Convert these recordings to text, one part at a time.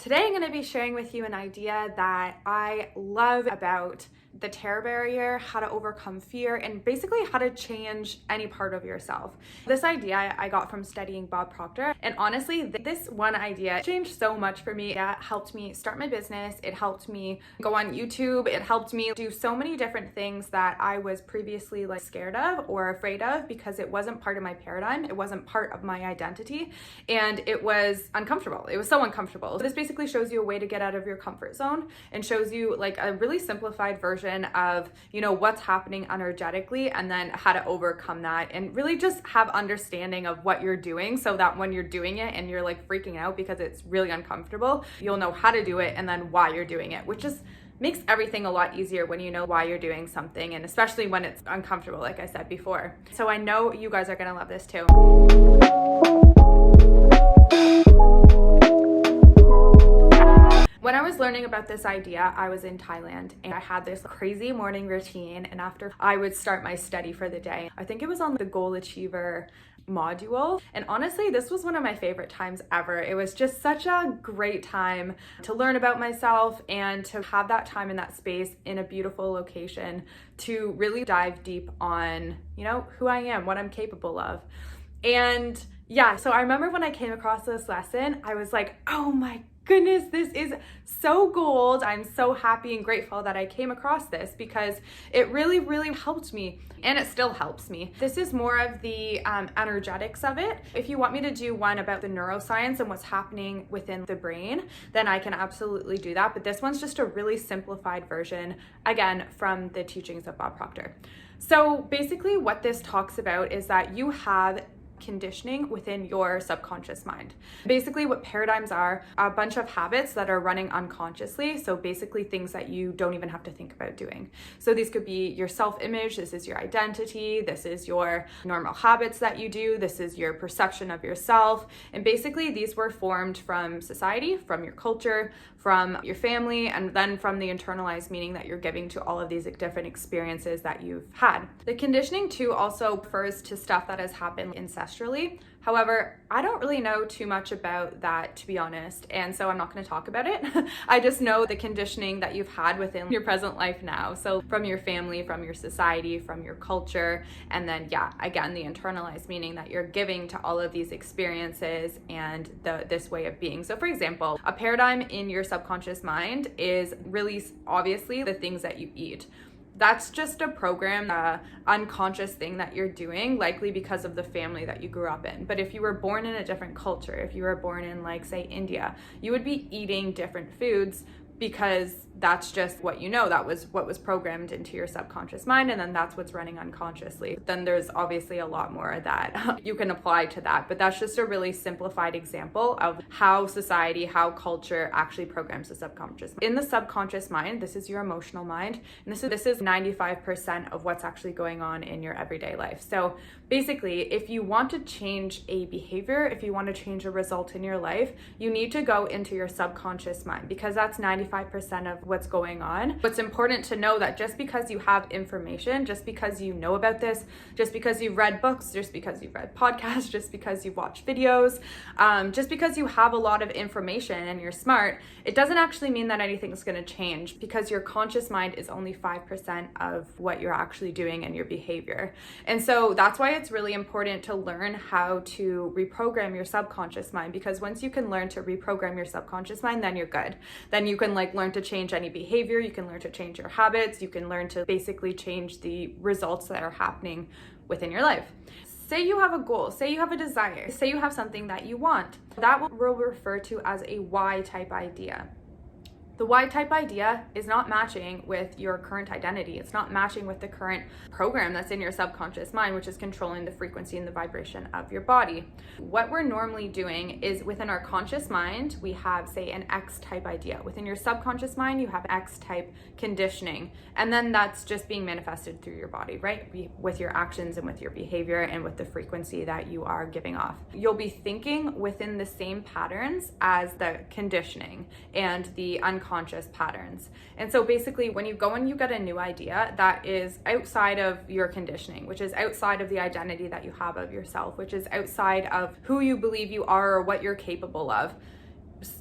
Today I'm going to be sharing with you an idea that I love about the terror barrier, how to overcome fear, and basically how to change any part of yourself. This idea I got from studying Bob Proctor, and honestly, this one idea changed so much for me. It helped me start my business, it helped me go on YouTube, it helped me do so many different things that I was previously scared of or afraid of because it wasn't part of my paradigm, it wasn't part of my identity, and it was uncomfortable. It was so uncomfortable. This basically shows you a way to get out of your comfort zone and shows you a really simplified version of what's happening energetically and then how to overcome that and really just have understanding of what you're doing so that when you're doing it and you're freaking out because it's really uncomfortable, you'll know how to do it and then why you're doing it, which just makes everything a lot easier when you know why you're doing something, and especially when it's uncomfortable, like I said before. So I know you guys are gonna love this too. When I was learning about this idea, I was in Thailand and I had this crazy morning routine, and after I would start my study for the day. I think it was on the Goal Achiever module, and honestly this was one of my favorite times ever. It was just such a great time to learn about myself and to have that time in that space in a beautiful location to really dive deep on who I am, what I'm capable of. And yeah, so I remember when I came across this lesson, I was like, oh my goodness, this is so gold. I'm so happy and grateful that I came across this because it really, really helped me, and it still helps me. This is more of the energetics of it. If you want me to do one about the neuroscience and what's happening within the brain, then I can absolutely do that. But this one's just a really simplified version, again, from the teachings of Bob Proctor. So basically what this talks about is that you have conditioning within your subconscious mind. Basically what paradigms are a bunch of habits that are running unconsciously, so basically things that you don't even have to think about doing. So these could be your self-image, this is your identity, this is your normal habits that you do, this is your perception of yourself, and basically these were formed from society, from your culture, from your family, and then from the internalized meaning that you're giving to all of these different experiences that you've had. The conditioning too also refers to stuff that has happened ancestrally. However, I don't really know too much about that, to be honest, and so I'm not going to talk about it. I just know the conditioning that you've had within your present life now. So from your family, from your society, from your culture, and then again, the internalized meaning that you're giving to all of these experiences and this way of being. So for example, a paradigm in your subconscious mind is really obviously the things that you eat. That's just a program, unconscious thing that you're doing, likely because of the family that you grew up in. But if you were born in a different culture, if you were born in say India, you would be eating different foods because that's just what that was what was programmed into your subconscious mind, and then that's what's running unconsciously. Then there's obviously a lot more that you can apply to that, but that's just a really simplified example of how society, how culture actually programs the subconscious. In the subconscious mind, this is your emotional mind, and this is 95% of what's actually going on in your everyday life. So basically, if you want to change a behavior, if you want to change a result in your life, you need to go into your subconscious mind because that's 95% of what's going on. It's important to know that just because you have information, just because you know about this, just because you've read books, just because you've read podcasts, just because you've watched videos, just because you have a lot of information and you're smart, it doesn't actually mean that anything's going to change because your conscious mind is only 5% of what you're actually doing and your behavior. And so that's why it's really important to learn how to reprogram your subconscious mind, because once you can learn to reprogram your subconscious mind, then you're good. Then you can learn to change any behavior, you can learn to change your habits, you can learn to basically change the results that are happening within your life. Say you have a goal, say you have a desire, say you have something that you want. That we'll refer to as a Y-type idea. The Y-type idea is not matching with your current identity. It's not matching with the current program that's in your subconscious mind, which is controlling the frequency and the vibration of your body. What we're normally doing is within our conscious mind, we have, say, an X-type idea. Within your subconscious mind, you have X-type conditioning. And then that's just being manifested through your body, right? With your actions and with your behavior and with the frequency that you are giving off. You'll be thinking within the same patterns as the conditioning and the unconscious patterns. And so basically when you go and you get a new idea that is outside of your conditioning, which is outside of the identity that you have of yourself, which is outside of who you believe you are or what you're capable of,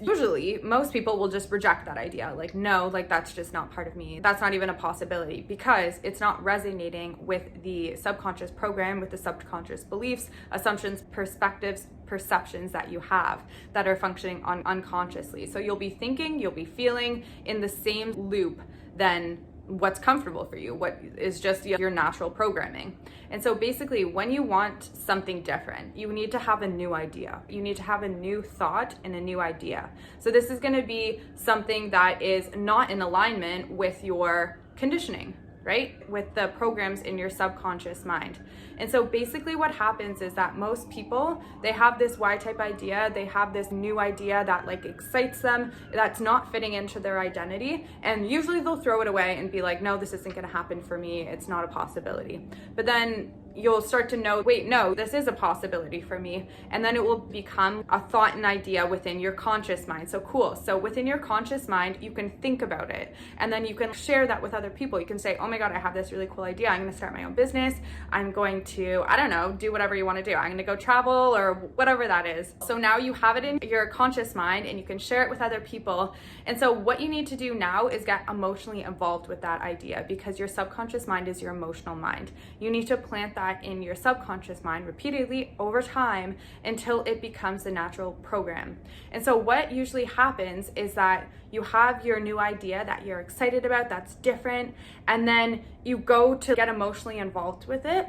usually most people will just reject that idea. Like, no, like that's just not part of me. That's not even a possibility, because it's not resonating with the subconscious program, with the subconscious beliefs, assumptions, perspectives, perceptions that you have that are functioning unconsciously. So you'll be thinking, you'll be feeling in the same loop than what's comfortable for you, what is just your natural programming. And so basically, when you want something different, you need to have a new idea. You need to have a new thought and a new idea. So this is going to be something that is not in alignment with your conditioning, right? With the programs in your subconscious mind. And so basically what happens is that most people, they have this Y-type idea, they have this new idea that like excites them, that's not fitting into their identity. And usually they'll throw it away and be like, no, this isn't gonna happen for me. It's not a possibility. But then you'll start to know, wait, no, this is a possibility for me. And then it will become a thought and idea within your conscious mind. So cool. So within your conscious mind, you can think about it. And then you can share that with other people. You can say, oh my God, I have this really cool idea. I'm going to start my own business. I'm going to, I don't know, do whatever you want to do. I'm going to go travel or whatever that is. So now you have it in your conscious mind and you can share it with other people. And so what you need to do now is get emotionally involved with that idea, because your subconscious mind is your emotional mind. You need to plant that in your subconscious mind repeatedly over time until it becomes the natural program. And so what usually happens is that you have your new idea that you're excited about, that's different, and then you go to get emotionally involved with it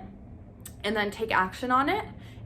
and then take action on it.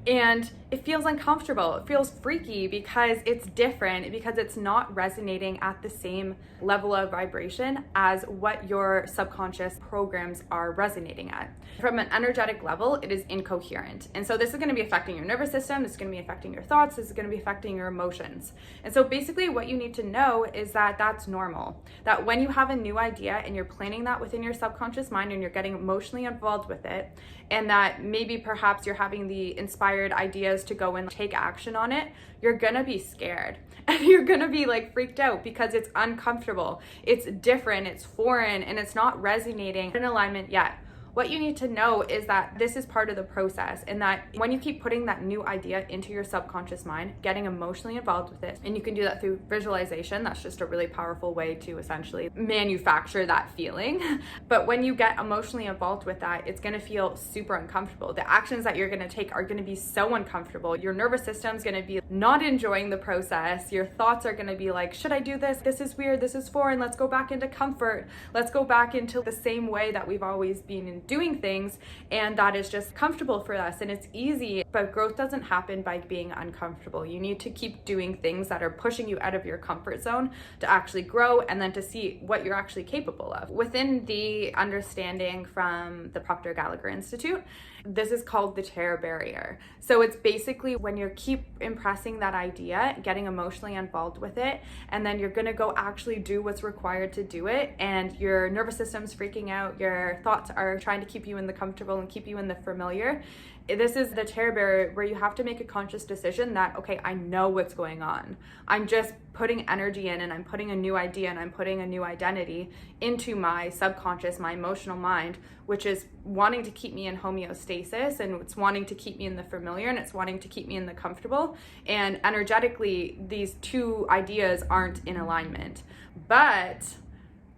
And it feels uncomfortable. It feels freaky because it's different, because it's not resonating at the same level of vibration as what your subconscious programs are resonating at. From an energetic level, it is incoherent. And so this is going to be affecting your nervous system. This is going to be affecting your thoughts. This is going to be affecting your emotions. And so basically what you need to know is that that's normal. That when you have a new idea and you're planning that within your subconscious mind and you're getting emotionally involved with it, and that maybe perhaps you're having the inspired ideas to go and take action on it, you're gonna be scared and you're gonna be like freaked out because it's uncomfortable, it's different, it's foreign, and it's not resonating in alignment yet. What you need to know is that this is part of the process, and that when you keep putting that new idea into your subconscious mind, getting emotionally involved with it, and you can do that through visualization. That's just a really powerful way to essentially manufacture that feeling. But when you get emotionally involved with that, it's gonna feel super uncomfortable. The actions that you're gonna take are gonna be so uncomfortable. Your nervous system's gonna be not enjoying the process. Your thoughts are gonna be like, should I do this? This is weird, this is foreign, let's go back into comfort. Let's go back into the same way that we've always been in doing things, and that is just comfortable for us and it's easy. But growth doesn't happen by being uncomfortable. You need to keep doing things that are pushing you out of your comfort zone to actually grow, and then to see what you're actually capable of. Within the understanding from the Proctor Gallagher Institute, this is called the terror barrier. So it's basically when you keep impressing that idea, getting emotionally involved with it, and then you're gonna go actually do what's required to do it, and your nervous system's freaking out, your thoughts are trying to keep you in the comfortable and keep you in the familiar. This is the terror barrier where you have to make a conscious decision that, okay, I know what's going on. I'm just putting energy in, and I'm putting a new idea, and I'm putting a new identity into my subconscious, my emotional mind, which is wanting to keep me in homeostasis, and it's wanting to keep me in the familiar, and it's wanting to keep me in the comfortable. And energetically, these two ideas aren't in alignment. But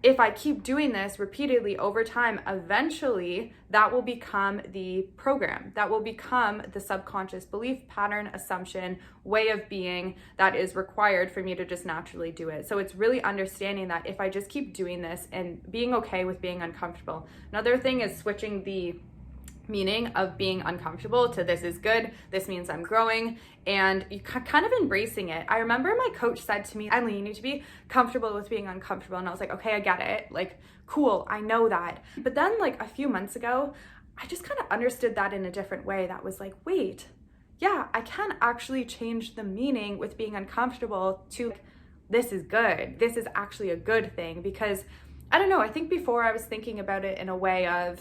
if I keep doing this repeatedly over time, eventually that will become the program. That will become the subconscious belief pattern, assumption, way of being that is required for me to just naturally do it. So it's really understanding that if I just keep doing this and being okay with being uncomfortable. Another thing is switching the meaning of being uncomfortable to this is good, this means I'm growing, and you kind of embracing it. I remember my coach said to me, Emily, you need to be comfortable with being uncomfortable. And I was like, okay, I get it. Like, cool, I know that. But then like a few months ago, I just kind of understood that in a different way. That was like, wait, yeah, I can actually change the meaning with being uncomfortable to this is good. This is actually a good thing. Because I don't know, I think before I was thinking about it in a way of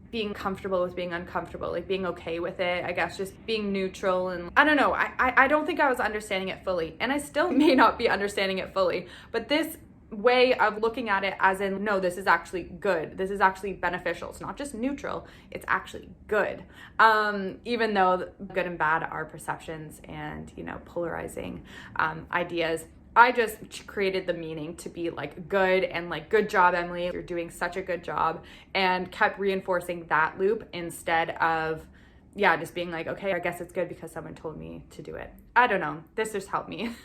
being comfortable with being uncomfortable, like being okay with it, I guess, just being neutral. And I don't know, I don't think I was understanding it fully, and I still may not be understanding it fully, but this way of looking at it as in, no, this is actually good. This is actually beneficial. It's not just neutral, it's actually good. Even though good and bad are perceptions and, polarizing ideas. I just created the meaning to be like good and like, good job, Emily, you're doing such a good job, and kept reinforcing that loop instead of, just being like, okay, I guess it's good because someone told me to do it. I don't know. This just helped me.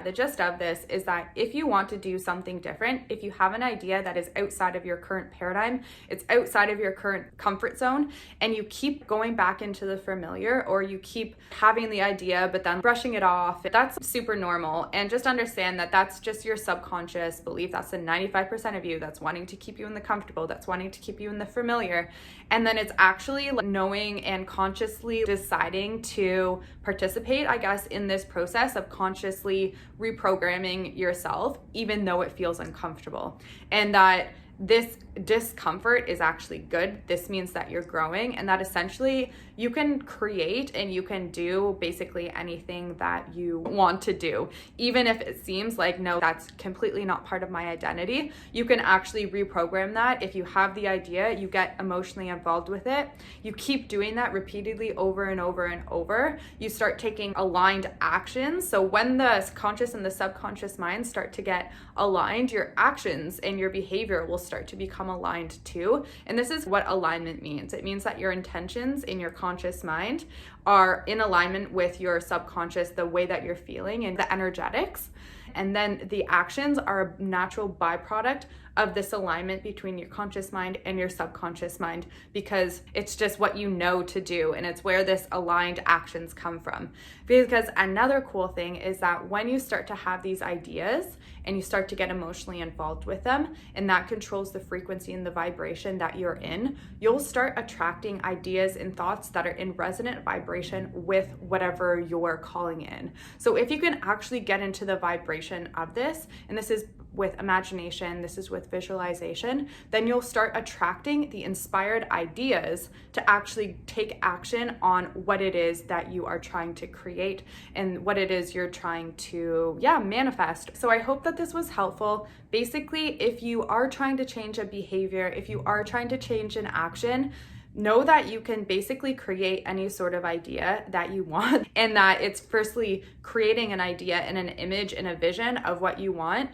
The gist of this is that if you want to do something different, if you have an idea that is outside of your current paradigm, it's outside of your current comfort zone, and you keep going back into the familiar, or you keep having the idea but then brushing it off, that's super normal. And just understand that that's just your subconscious belief. That's the 95% of you that's wanting to keep you in the comfortable, that's wanting to keep you in the familiar. And then it's actually knowing and consciously deciding to participate, I guess, in this process of consciously reprogramming yourself, even though it feels uncomfortable. And that this discomfort is actually good. This means that you're growing, and that essentially you can create and you can do basically anything that you want to do. Even if it seems like, no, that's completely not part of my identity, you can actually reprogram that. If you have the idea, you get emotionally involved with it, you keep doing that repeatedly over and over and over, you start taking aligned actions. So when the conscious and the subconscious minds start to get aligned, your actions and your behavior will start to become aligned too. And this is what alignment means. It means that your intentions in your conscious mind are in alignment with your subconscious, the way that you're feeling and the energetics. And then the actions are a natural byproduct of this alignment between your conscious mind and your subconscious mind, because it's just what you know to do, and it's where this aligned actions come from. Because another cool thing is that when you start to have these ideas and you start to get emotionally involved with them, and that controls the frequency and the vibration that you're in, you'll start attracting ideas and thoughts that are in resonant vibration with whatever you're calling in. So if you can actually get into the vibration of this, and this is with imagination, this is with visualization, then you'll start attracting the inspired ideas to actually take action on what it is that you are trying to create and what it is you're trying to manifest. So I hope that this was helpful. Basically, if you are trying to change a behavior, if you are trying to change an action, know that you can basically create any sort of idea that you want, and that it's firstly creating an idea and an image and a vision of what you want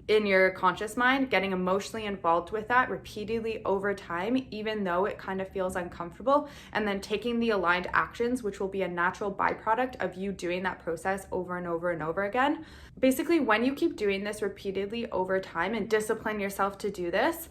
in your conscious mind, getting emotionally involved with that repeatedly over time, even though it kind of feels uncomfortable, and then taking the aligned actions, which will be a natural byproduct of you doing that process over and over and over again. Basically, when you keep doing this repeatedly over time and discipline yourself to do this,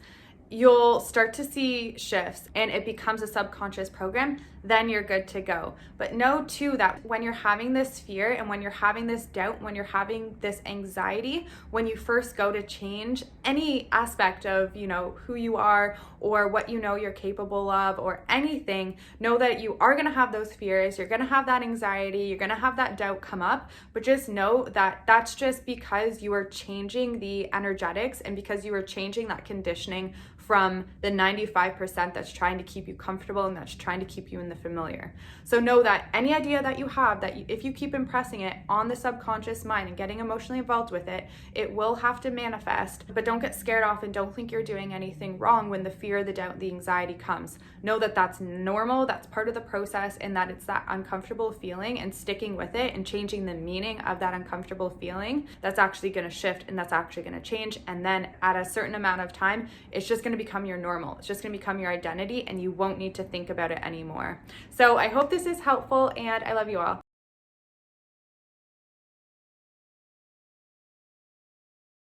you'll start to see shifts and it becomes a subconscious program, then you're good to go. But know too that when you're having this fear and when you're having this doubt, when you're having this anxiety, when you first go to change any aspect of, who you are or what you're capable of or anything, know that you are gonna have those fears, you're gonna have that anxiety, you're gonna have that doubt come up, but just know that that's just because you are changing the energetics and because you are changing that conditioning from the 95% that's trying to keep you comfortable and that's trying to keep you in the familiar. So know that any idea that you have, if you keep impressing it on the subconscious mind and getting emotionally involved with it, it will have to manifest. But don't get scared off and don't think you're doing anything wrong when the fear, the doubt, the anxiety comes. Know that that's normal, that's part of the process, and that it's that uncomfortable feeling, and sticking with it and changing the meaning of that uncomfortable feeling, that's actually going to shift and that's actually going to change. And then at a certain amount of time, it's just going to become your normal. It's just going to become your identity, and you won't need to think about it anymore. So I hope this is helpful, and I love you all.